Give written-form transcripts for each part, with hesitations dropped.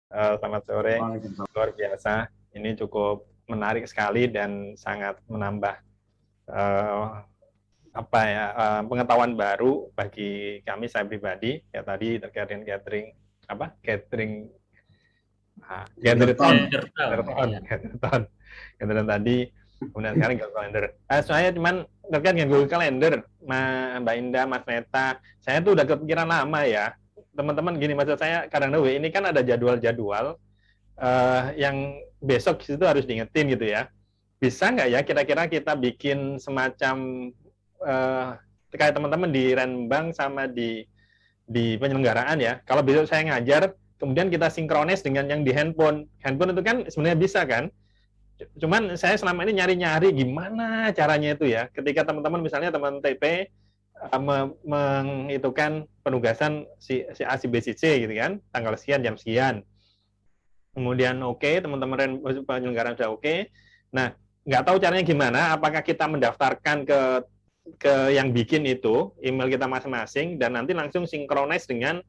Selamat sore. Waalaikumsalam. Luar biasa. Ini cukup menarik sekali dan sangat menambah eh, pengetahuan baru bagi kami, saya pribadi. Ya tadi terkait dengan catering catering Gatherton. Gatherton tadi. Kemudian sekarang Google Calendar. Saya cuman terkait dengan Google Calendar, Mbak Indah, Mas Neta, saya tuh udah kepikiran lama ya. Teman-teman gini, maksud saya kadang-kadang ini kan ada jadwal-jadwal yang besok itu harus diingetin gitu ya. Bisa nggak ya kira-kira kita bikin semacam kayak teman-teman di Renbang sama di penyelenggaraan ya. Kalau besok saya ngajar, kemudian kita sinkronis dengan yang di handphone. Handphone itu kan sebenarnya bisa kan. Cuman saya selama ini nyari-nyari gimana caranya itu ya. Ketika teman-teman misalnya teman TP menghitungkan penugasan si A, si B, si C gitu kan, tanggal sekian, jam sekian. Kemudian teman-teman penyelenggaraan sudah oke. Nah, nggak tahu caranya gimana, apakah kita mendaftarkan ke yang bikin itu email kita masing-masing dan nanti langsung sinkronis dengan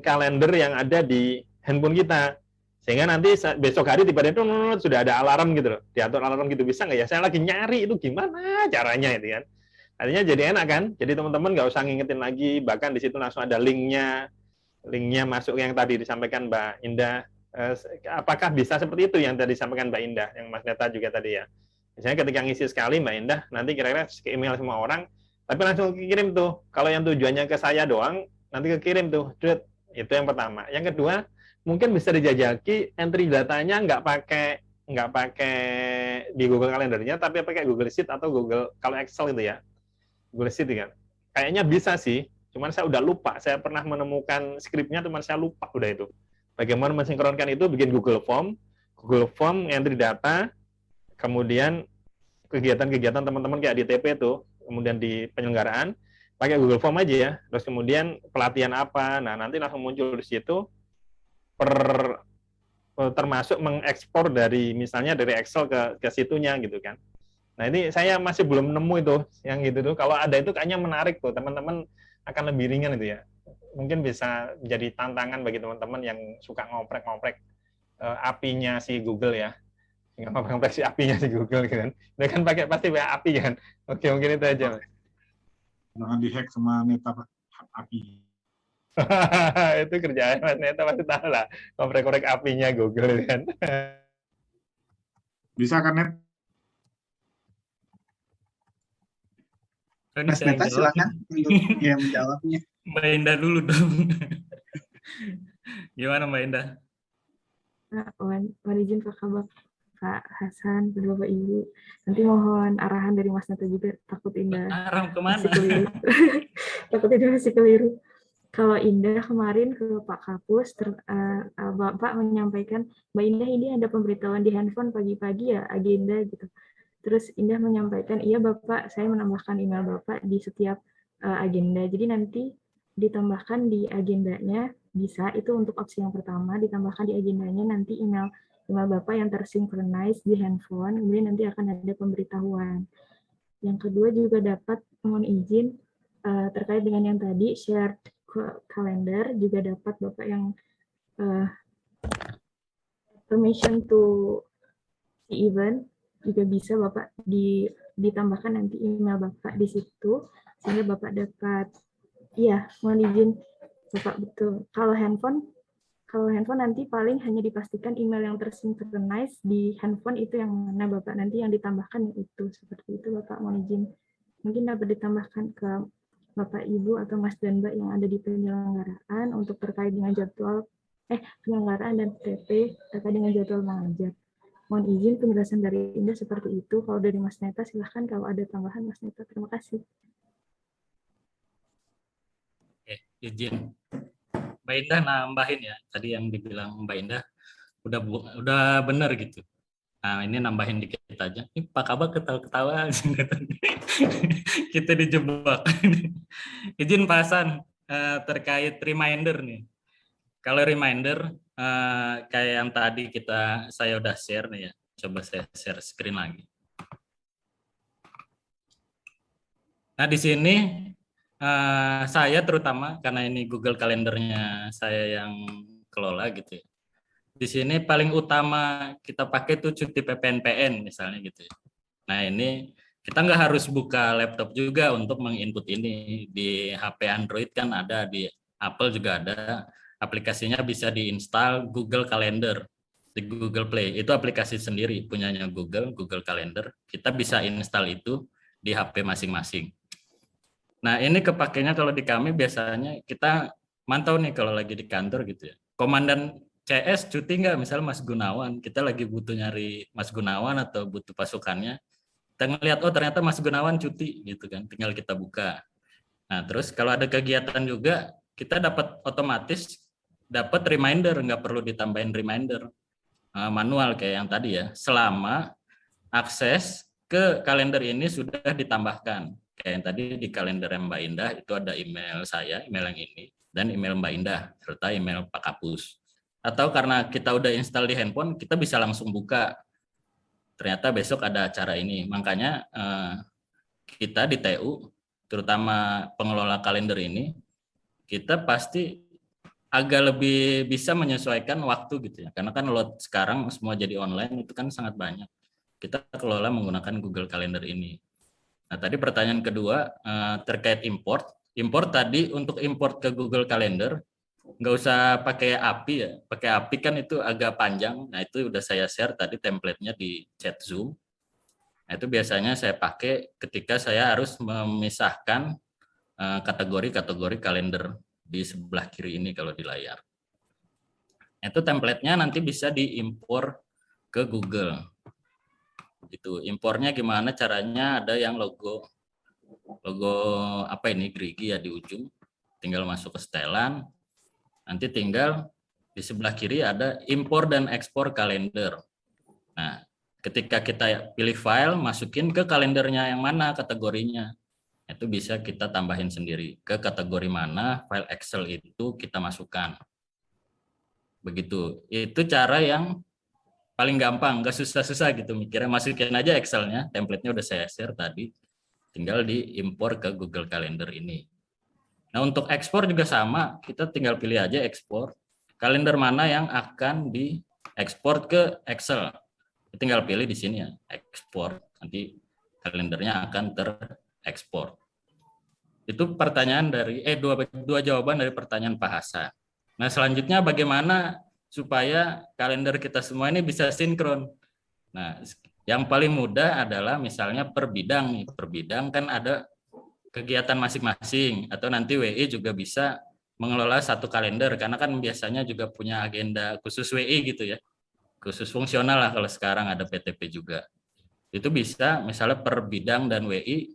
kalender yang ada di handphone kita, sehingga nanti besok hari tiba-tiba sudah ada alarm gitu loh, diatur alarm gitu. Bisa nggak ya? Saya lagi nyari itu gimana caranya itu kan. Artinya jadi enak kan, jadi teman-teman nggak usah ngingetin lagi, bahkan di situ langsung ada linknya masuk yang tadi disampaikan Mbak Indah. Apakah bisa seperti itu yang tadi disampaikan Mbak Indah, yang Mas Neta juga tadi ya? Misalnya ketika ngisi sekali Mbak Indah, nanti kira-kira ke email semua orang, tapi langsung kirim tuh. Kalau yang tujuannya ke saya doang, nanti kekirim tuh. Itu yang pertama. Yang kedua, mungkin bisa dijajaki entry datanya nggak pakai di Google Kalendernya, tapi pakai Google Sheet atau Google, kalau Excel itu ya, Google Sheet kan. Kayaknya bisa sih, cuman saya udah lupa. Saya pernah menemukan skripnya, cuman saya lupa udah itu. Bagaimana mensinkronkan itu, bikin Google Form entry data, kemudian kegiatan-kegiatan teman-teman kayak di TP itu, kemudian di penyelenggaraan, pakai Google Form aja ya, terus kemudian pelatihan apa, nah nanti langsung muncul di situ, termasuk mengekspor dari misalnya dari Excel ke situnya gitu kan. Nah ini saya masih belum nemu itu yang gitu tuh. Kalau ada itu kayaknya menarik tuh, teman-teman akan lebih ringan itu ya. Mungkin bisa jadi tantangan bagi teman-teman yang suka ngoprek-ngoprek API-nya si Google ya. Ngoprek-ngoprek si API-nya si Google gitu kan. Dia kan pakai pasti API kan. Oke, mungkin itu aja. Jangan dihack sama Meta API. Itu kerjaan Mas Neta pasti tahu lah. Ngoprek-ngoprek API-nya Google kan. Bisa kan, Net? Mas Neta silakan untuk yang menjawabnya. Mbak Indah dulu dong. Gimana Mbak Indah? Mohon izin Pak Kabak, Pak Hasan, Bapak Ibu. Nanti mohon arahan dari Mas Neta juga, takut Indah Arah kemana? masih keliru. Takut Indah masih keliru. Kalau Indah kemarin ke Pak Kapus, Bapak menyampaikan, Mbak Indah ini ada pemberitahuan di handphone pagi-pagi ya, agenda gitu. Terus Indah menyampaikan, iya Bapak, saya menambahkan email Bapak di setiap agenda. Jadi nanti ditambahkan di agendanya, bisa, itu untuk opsi yang pertama, ditambahkan di agendanya nanti email Bapak yang tersinkronis di handphone, kemudian nanti akan ada pemberitahuan. Yang kedua juga dapat mohon izin terkait dengan yang tadi, shared calendar, juga dapat Bapak yang permission to the event, juga bisa Bapak ditambahkan nanti email Bapak di situ, sehingga Bapak dapat, iya, mohon izin Bapak, betul. Kalau handphone nanti paling hanya dipastikan email yang tersinkronis di handphone itu yang mana Bapak, nanti yang ditambahkan itu, seperti itu Bapak, mohon izin. Mungkin dapat ditambahkan ke Bapak Ibu atau Mas dan Mbak yang ada di penyelenggaraan untuk terkait dengan jadwal penyelenggaraan dan TP terkait dengan jadwal mengajar. Mohon izin penjelasan dari Indah seperti itu. Kalau dari Mas Neta silahkan kalau ada tambahan Mas Neta. Terima kasih. Oke, izin. Mbak Indah nambahin ya. Tadi yang dibilang Mbak Indah udah benar gitu. Nah, ini nambahin dikit aja. Ini Pak Kabak ketawa-ketawa. Kita dijebak. Izin Pak Hasan, terkait reminder nih. Kalau reminder, kayak yang tadi saya udah share nih ya. Coba saya share screen lagi. Nah, di sini saya terutama, karena ini Google Kalendernya saya yang kelola gitu ya. di sini paling utama kita pakai tuh cuti PPNPN misalnya gitu. Nah ini kita nggak harus buka laptop juga untuk menginput ini. Di HP Android kan ada, di Apple juga ada. Aplikasinya bisa diinstal Google Calendar di Google Play. Itu aplikasi sendiri punyanya Google Calendar. Kita bisa install itu di HP masing-masing. Nah ini kepakainya kalau di kami biasanya kita mantau nih kalau lagi di kantor gitu ya. Komandan CS cuti nggak? Misal Mas Gunawan, kita lagi butuh nyari Mas Gunawan atau butuh pasukannya. Kita ngelihat, oh ternyata Mas Gunawan cuti gitu kan, tinggal kita buka. Nah terus kalau ada kegiatan juga, kita dapat otomatis dapat reminder, nggak perlu ditambahin reminder manual kayak yang tadi ya, selama akses ke kalender ini sudah ditambahkan. Kayak yang tadi di kalender Mbak Indah itu ada email saya, email yang ini, dan email Mbak Indah, serta email Pak Kapus. Atau karena kita udah install di handphone, kita bisa langsung buka. Ternyata besok ada acara ini. Makanya kita di TU, terutama pengelola kalender ini, kita pasti agak lebih bisa menyesuaikan waktu gitu ya. Karena kan load sekarang semua jadi online itu kan sangat banyak. Kita kelola menggunakan Google Calendar ini. Nah tadi pertanyaan kedua terkait import. Import tadi untuk import ke Google Calendar nggak usah pakai API ya. Pakai API kan itu agak panjang. Nah itu udah saya share tadi template-nya di chat Zoom. Nah, itu biasanya saya pakai ketika saya harus memisahkan kategori-kategori kalender di sebelah kiri ini kalau di layar. Itu template-nya nanti bisa diimpor ke Google. Itu impornya gimana caranya? Ada yang logo apa ini gerigi ya di ujung. Tinggal masuk ke setelan. Nanti tinggal di sebelah kiri ada impor dan ekspor kalender. Nah, ketika kita pilih file, masukin ke kalendernya yang mana kategorinya. Itu bisa kita tambahin sendiri. Ke kategori mana file Excel itu kita masukkan. Begitu. Itu cara yang paling gampang, nggak susah-susah gitu mikirnya. Masukin aja Excel-nya, template-nya udah saya share tadi. Tinggal diimpor ke Google Calendar ini. Nah untuk ekspor juga sama, kita tinggal pilih aja ekspor. Kalender mana yang akan diekspor ke Excel. Tinggal pilih di sini ya, ekspor. Nanti kalendernya akan terekspor. Itu pertanyaan dari, dua jawaban dari pertanyaan Pak Hasan. Nah selanjutnya bagaimana supaya kalender kita semua ini bisa sinkron. Nah yang paling mudah adalah misalnya per bidang nih. Per bidang kan ada kegiatan masing-masing, atau nanti WI juga bisa mengelola satu kalender karena kan biasanya juga punya agenda khusus WI gitu ya, khusus fungsional lah. Kalau sekarang ada PTP juga, itu bisa misalnya per bidang dan WI,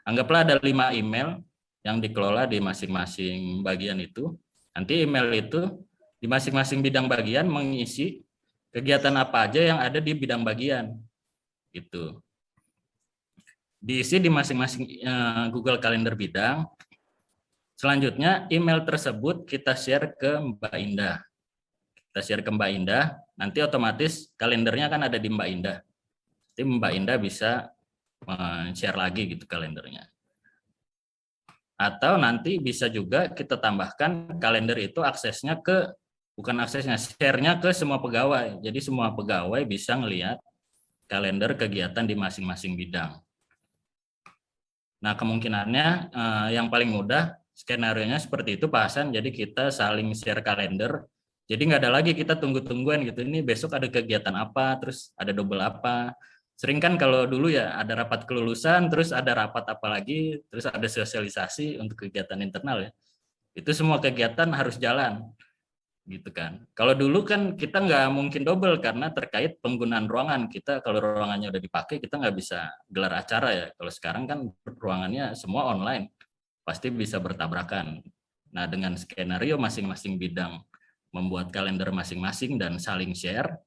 anggaplah ada 5 email yang dikelola di masing-masing bagian itu. Nanti email itu di masing-masing bidang bagian mengisi kegiatan apa aja yang ada di bidang bagian gitu, diisi di masing-masing Google Calendar bidang. Selanjutnya email tersebut kita share ke Mbak Indah. Kita share ke Mbak Indah, nanti otomatis kalendernya kan ada di Mbak Indah. Nanti Mbak Indah bisa share lagi gitu kalendernya. Atau nanti bisa juga kita tambahkan kalender itu aksesnya ke, bukan aksesnya, share-nya ke semua pegawai. Jadi semua pegawai bisa ngelihat kalender kegiatan di masing-masing bidang. Nah kemungkinannya yang paling mudah skenario-nya seperti itu Pak Hasan. Jadi kita saling share kalender. Jadi nggak ada lagi kita tunggu-tungguan gitu. Ini besok ada kegiatan apa, terus ada double apa. Sering kan kalau dulu ya ada rapat kelulusan, terus ada rapat apa lagi, terus ada sosialisasi untuk kegiatan internal ya. Itu semua kegiatan harus jalan. Gitu kan. Kalau dulu kan kita nggak mungkin double karena terkait penggunaan ruangan. Kita kalau ruangannya udah dipakai kita nggak bisa gelar acara ya. Kalau sekarang kan ruangannya semua online, pasti bisa bertabrakan. Nah dengan skenario masing-masing bidang membuat kalender masing-masing dan saling share,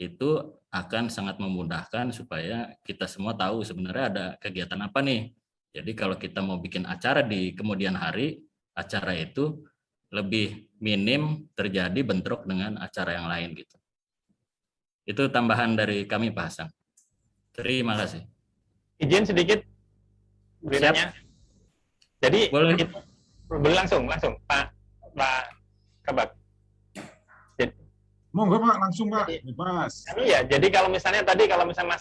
itu akan sangat memudahkan supaya kita semua tahu sebenarnya ada kegiatan apa nih. Jadi kalau kita mau bikin acara di kemudian hari, acara itu lebih minim terjadi bentrok dengan acara yang lain gitu. Itu tambahan dari kami Pak Hasan. Terima kasih. Izin sedikit bertanya. Jadi boleh langsung Pak Kabak. Monggo Pak, langsung Pak, bebas. Iya, jadi kalau misalnya tadi kalau misalnya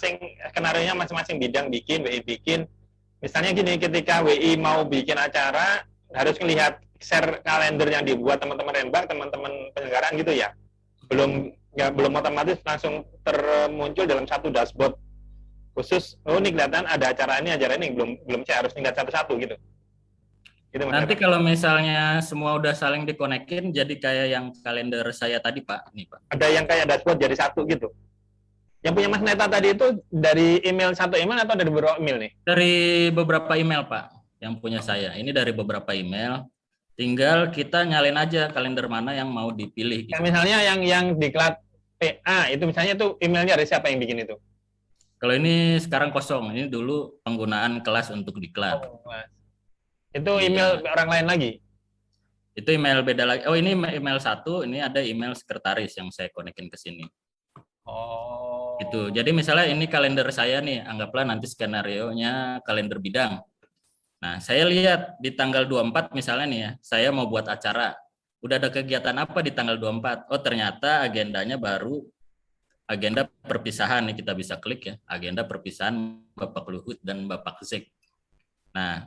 skenario-nya masing-masing bidang bikin, WI bikin, misalnya gini, ketika WI mau bikin acara harus melihat share kalender yang dibuat teman-teman Renbang, teman-teman penyelenggaraan gitu ya. Belum otomatis langsung termuncul dalam satu dashboard khusus. Oh, ini kelihatan ada acara ini, belum saya harus lihat satu-satu gitu. Gitu, Mas Nanti Neta. kalau misalnya semua udah saling dikonekin, jadi kayak yang kalender saya tadi, Pak. Nih, Pak. Ada yang kayak dashboard jadi satu gitu. Yang punya Mas Neta tadi itu dari satu email atau dari beberapa email nih? Dari beberapa email, Pak, yang punya saya. Ini dari beberapa email. Tinggal kita nyalin aja kalender mana yang mau dipilih. Gitu. Yang misalnya yang diklat PA itu misalnya itu emailnya dari siapa yang bikin itu? Kalau ini sekarang kosong. Ini dulu penggunaan kelas untuk diklat. Itu email orang lain lagi? Itu email beda lagi. Oh, ini email satu, ini ada email sekretaris yang saya konekin ke sini. Oh. Gitu. Jadi misalnya ini kalender saya nih, anggaplah nanti skenario-nya kalender bidang. Nah, saya lihat di tanggal 24 misalnya nih ya, saya mau buat acara. Udah ada kegiatan apa di tanggal 24? Oh, ternyata agendanya baru agenda perpisahan nih, kita bisa klik ya, agenda perpisahan Bapak Luhut dan Bapak Zek. Nah,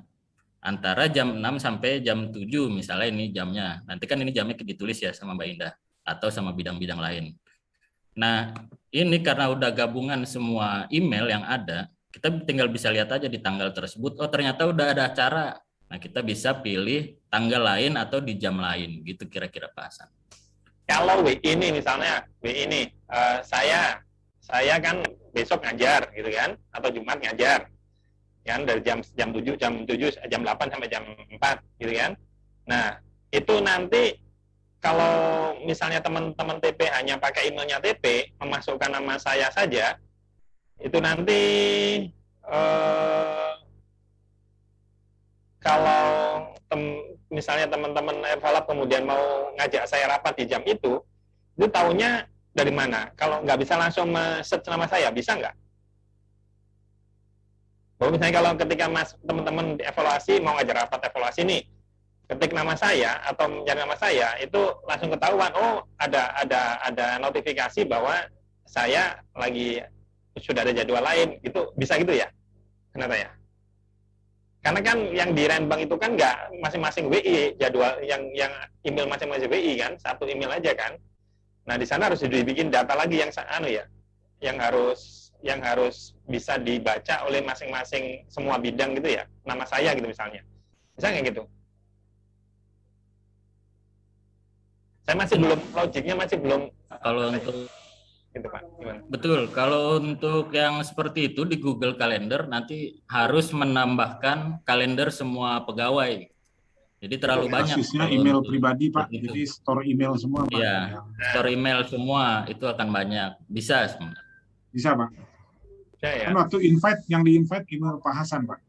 antara jam 6 sampai jam 7 misalnya ini jamnya. Nanti kan ini jamnya ditulis ya sama Mbak Indah atau sama bidang-bidang lain. Nah, ini karena udah gabungan semua email yang ada, kita tinggal bisa lihat aja di tanggal tersebut, oh ternyata udah ada acara. Nah, kita bisa pilih tanggal lain atau di jam lain, gitu kira-kira Pak Hasan. Kalau ini misalnya, ini saya kan besok ngajar gitu kan, atau Jumat ngajar. Kan dari jam 7, jam 8 sampai jam 4 gitu kan. Nah, itu nanti kalau misalnya teman-teman TP hanya pakai emailnya TP, memasukkan nama saya saja, itu nanti kalau misalnya teman-teman evaluat kemudian mau ngajak saya rapat di jam itu tahunya dari mana? Kalau nggak bisa langsung search nama saya, bisa nggak? Bahwa misalnya kalau ketika teman-teman evaluasi mau ngajak rapat evaluasi nih, ketik nama saya atau mencari nama saya itu langsung ketahuan, oh ada notifikasi bahwa saya lagi sudah ada jadwal lain, gitu bisa gitu ya? Kenapa ya? Karena kan yang di Renbang itu kan nggak masing-masing WI jadwal, yang email masing-masing WI kan, satu email aja kan. Nah di sana harus dibikin data lagi yang harus bisa dibaca oleh masing-masing semua bidang gitu ya, nama saya gitu misalnya, bisa nggak gitu? Saya masih belum, logiknya masih belum. Kalau untuk gitu Pak, gimana? Betul, kalau untuk yang seperti itu di Google Calendar nanti harus menambahkan kalender semua pegawai. Jadi terlalu banyak. Basisnya email pribadi Pak, itu. jadi store email semua Pak. Iya, store email semua itu akan banyak. Bisa sebenarnya. Bisa Pak. Ya. Kan waktu invite, yang di-invite email Pak Hasan Pak.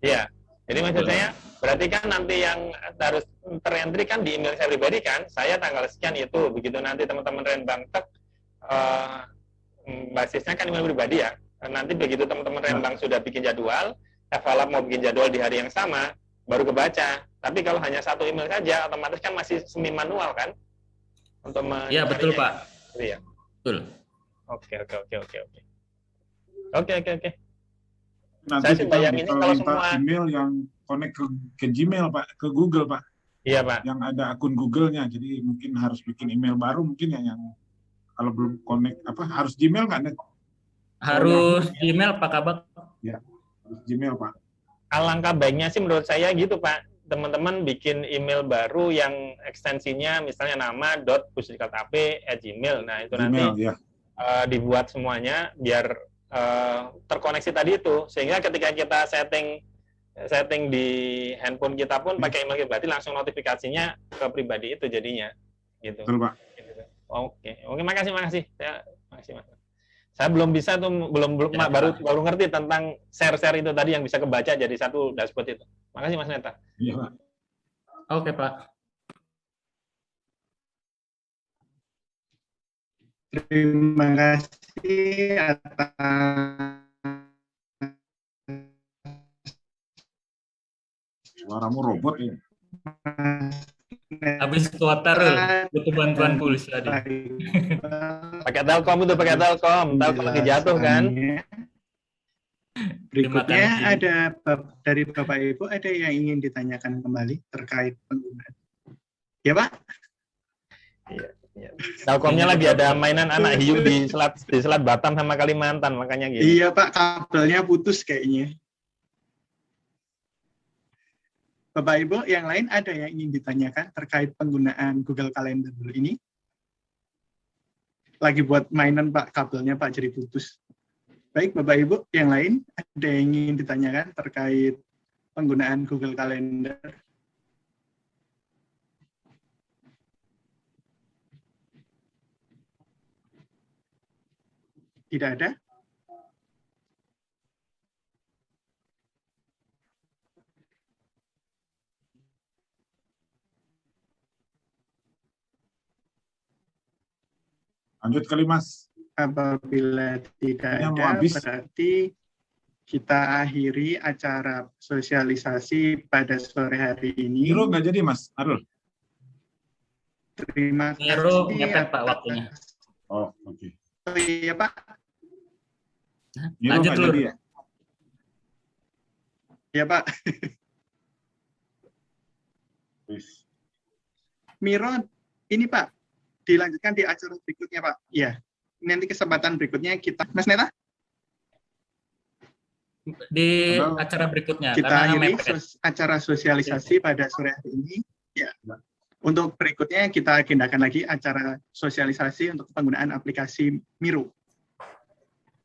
Iya, jadi maksud saya berarti kan nanti yang harus terentry kan di email saya pribadi kan, saya tanggal sekian itu, begitu nanti teman-teman Renbang Tek basisnya kan email pribadi ya. Nanti begitu teman-teman Renbang sudah bikin jadwal, evaluat mau bikin jadwal di hari yang sama, baru kebaca. Tapi kalau hanya satu email saja, otomatis kan masih semi manual kan? Untuk Iya betul Pak. Iya. Betul. Oke. Nanti Saya sih kita bayanginnya bisa kalau minta semua email yang connect ke Gmail Pak, ke Google Pak. Iya Pak. Yang ada akun Google-nya, jadi mungkin harus bikin email baru mungkin ya, yang kalau belum connect harus Gmail nggak nih? Harus Gmail Pak Kabak. Ya, harus Gmail Pak. Alangkah baiknya sih menurut saya gitu Pak, teman-teman bikin email baru yang ekstensinya misalnya nama .pusdiklatap@gmail. Nah itu Gmail, nanti ya. Dibuat semuanya biar terkoneksi tadi itu, sehingga ketika kita setting di handphone kita pun pakai email pribadi, langsung notifikasinya ke pribadi itu jadinya gitu. Betul Pak. Oke, makasih. Makasih Mas. Saya belum bisa tuh, baru ngerti tentang share itu tadi yang bisa kebaca jadi satu dashboard itu. Makasih Mas Neta. Iya Pak. Oke Pak. Terima kasih atas Suaramu robot ya. Habis kuota butuh bantuan pulsa dia. Pakai Telkom itu, pakai Telkom. Telkom lagi jatuh kan? Berikutnya Dimakan. ada dari Bapak Ibu, ada yang ingin ditanyakan kembali terkait penggunaan. Ya Pak? Telkomnya lagi ada mainan anak hiu di selat Batam sama Kalimantan, makanya gitu. Iya Pak, kabelnya putus kayaknya. Bapak Ibu, yang lain ada yang ingin ditanyakan terkait penggunaan Google Calendar ini? Lagi buat mainan Pak, kabelnya Pak jadi putus. Baik Bapak Ibu, yang lain ada yang ingin ditanyakan terkait penggunaan Google Calendar? Tidak ada? Lanjut kali Mas. Apabila tidak Yang mau ada, habis. berarti kita akhiri acara sosialisasi pada sore hari ini. Miro nggak jadi Mas Arul? Terima kasih. Miro ngepet Pak waktunya. Oh oke. Oh, iya Pak. Miro Lanjut nggak Lur. jadi ya? Ya Pak. Wis. Miro, ini Pak, dilanjutkan di acara berikutnya Pak. Iya. Nanti kesempatan berikutnya kita, Mas Neta, Di Halo. acara berikutnya. kita karena akhiri mepet. acara sosialisasi pada sore hari ini. Ya. Untuk berikutnya kita agendakan lagi acara sosialisasi untuk penggunaan aplikasi Miro.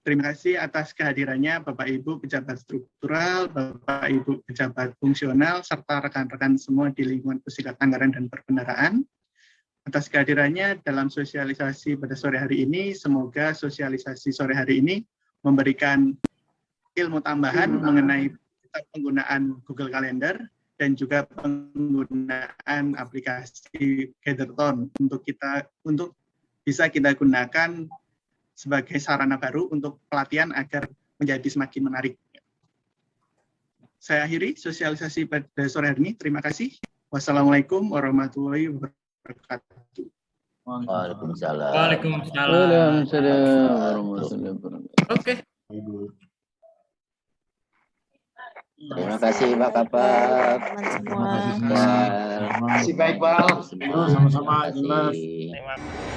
Terima kasih atas kehadirannya Bapak Ibu pejabat struktural, Bapak Ibu pejabat fungsional, serta rekan-rekan semua di lingkungan Pusdikat Anggaran dan Perbendaharaan. Atas kehadirannya dalam sosialisasi pada sore hari ini, semoga sosialisasi sore hari ini memberikan ilmu tambahan mengenai penggunaan Google Calendar dan juga penggunaan aplikasi Gatherton untuk bisa kita gunakan sebagai sarana baru untuk pelatihan agar menjadi semakin menarik. Saya akhiri sosialisasi pada sore hari ini. Terima kasih. Wassalamualaikum warahmatullahi wabarakatuh. Waalaikumsalam. Waalaikumsalam. warahmatullahi wabarakatuh. Oke. Terima kasih Pak Kapak. teman semua. Terima kasih Baik, Pak. Semua. Sama-sama, Terima jelas. kasih. Terima kasih.